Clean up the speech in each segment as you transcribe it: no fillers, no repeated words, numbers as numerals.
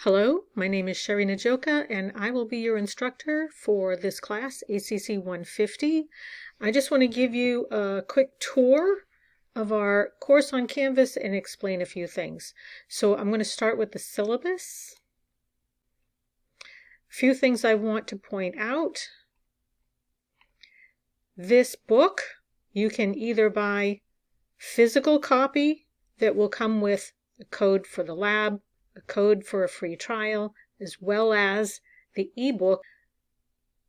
Hello, my name is Sherry Najoka and I will be your instructor for this class, ACC 150. I just want to give you a quick tour of our course on Canvas and explain a few things. So I'm going to start with the syllabus. A few things I want to point out. This book, you can either buy physical copy that will come with a code for the lab, a code for a free trial, as well as the ebook.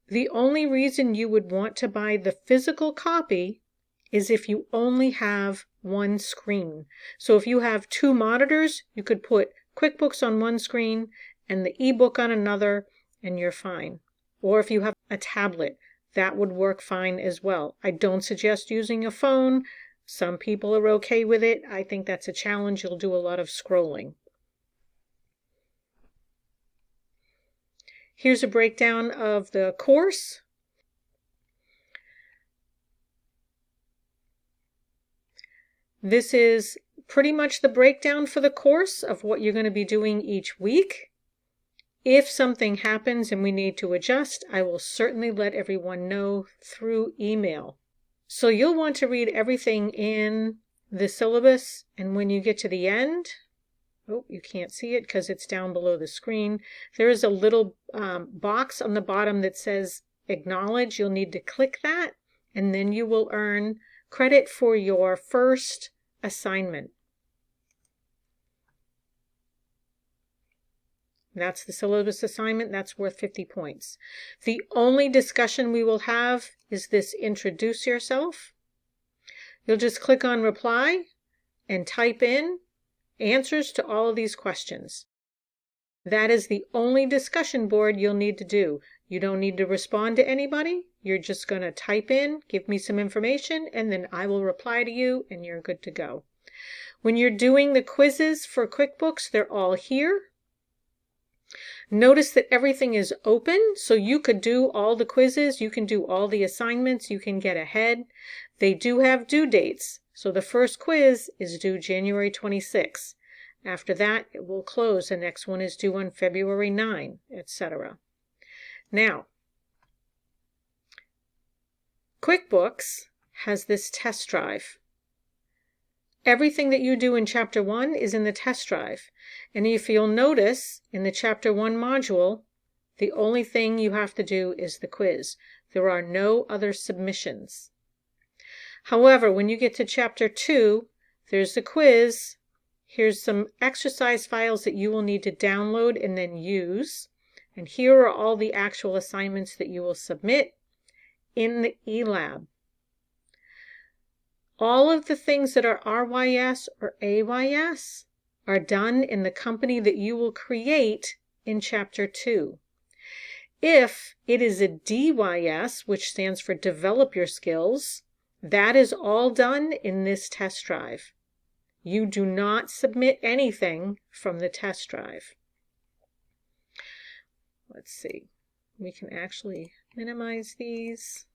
The only reason you would want to buy the physical copy is if you only have one screen. So if you have two monitors, you could put QuickBooks on one screen and the ebook on another, and you're fine. Or if you have a tablet, that would work fine as well. I don't suggest using a phone. Some people are okay with it. I think that's a challenge. You'll do a lot of scrolling. Here's a breakdown of the course. This is pretty much the breakdown for the course of what you're going to be doing each week. If something happens and we need to adjust, I will certainly let everyone know through email. So you'll want to read everything in the syllabus, and when you get to the end, oh, you can't see it because it's down below the screen. There is a little box on the bottom that says acknowledge. You'll need to click that, and then you will earn credit for your first assignment. That's the syllabus assignment. That's worth 50 points. The only discussion we will have is this introduce yourself. You'll just click on reply and type in answers to all of these questions. That is the only discussion board you'll need to do. You don't need to respond to anybody. You're just going to type in, give me some information, and then I will reply to you, and you're good to go. When you're doing the quizzes for QuickBooks, they're all here. Notice that everything is open, so you could do all the quizzes, you can do all the assignments, you can get ahead. They do have due dates, so the first quiz is due January 26. After that, it will close. The next one is due on February 9, etc. Now, QuickBooks has this test drive. Everything that you do in Chapter 1 is in the test drive. And if you'll notice, in the Chapter 1 module, the only thing you have to do is the quiz. There are no other submissions. However, when you get to Chapter 2, there's the quiz. Here's some exercise files that you will need to download and then use. And here are all the actual assignments that you will submit in the eLab. All of the things that are RYS or AYS are done in the company that you will create in Chapter 2. If it is a DYS, which stands for Develop Your Skills, that is all done in this test drive. You do not submit anything from the test drive. Let's see. We can actually minimize these.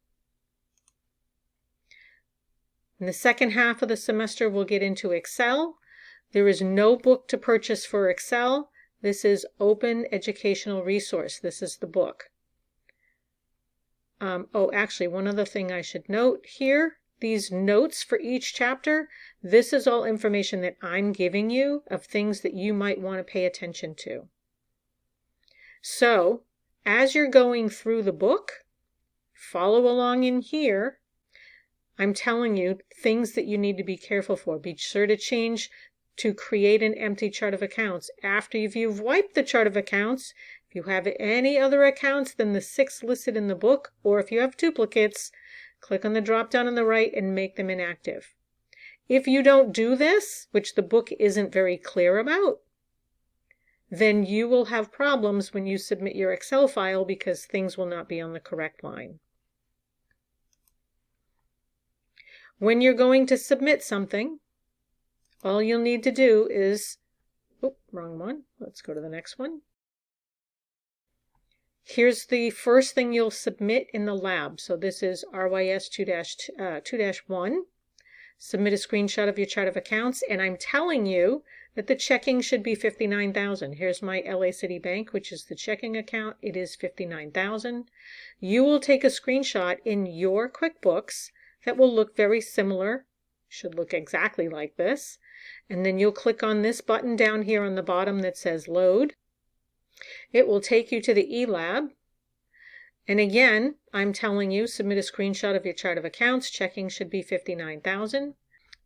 In the second half of the semester, we'll get into Excel. There is no book to purchase for Excel. This is Open Educational Resource. This is the book. Actually, one other thing I should note here, these notes for each chapter, this is all information that I'm giving you of things that you might want to pay attention to. So, as you're going through the book, follow along in here. I'm telling you things that you need to be careful for. Be sure to change to create an empty chart of accounts. After you've wiped the chart of accounts, if you have any other accounts than the 6 listed in the book, or if you have duplicates, click on the drop down on the right and make them inactive. If you don't do this, which the book isn't very clear about, then you will have problems when you submit your Excel file because things will not be on the correct line. When you're going to submit something, all you'll need to do is, wrong one, let's go to the next one. Here's the first thing you'll submit in the lab. So this is RYS 2-1. Submit a screenshot of your chart of accounts, and I'm telling you that the checking should be $59,000. Here's my LA City Bank, which is the checking account. It is $59,000. You will take a screenshot in your QuickBooks that will look very similar, should look exactly like this. And then you'll click on this button down here on the bottom that says Load. It will take you to the eLab. And again, I'm telling you, submit a screenshot of your chart of accounts. Checking should be $59,000.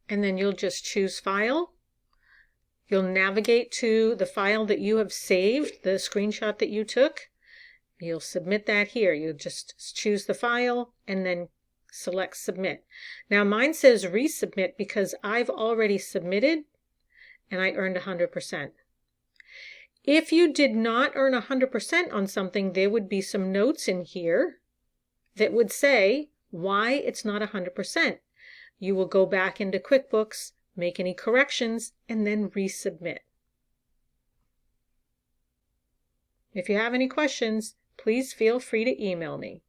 And then you'll just choose File. You'll navigate to the file that you have saved, the screenshot that you took. You'll submit that here. You'll just choose the file and then select Submit. Now mine says Resubmit because I've already submitted and I earned 100%. If you did not earn 100% on something, there would be some notes in here that would say why it's not 100%. You will go back into QuickBooks, make any corrections, and then resubmit. If you have any questions, please feel free to email me.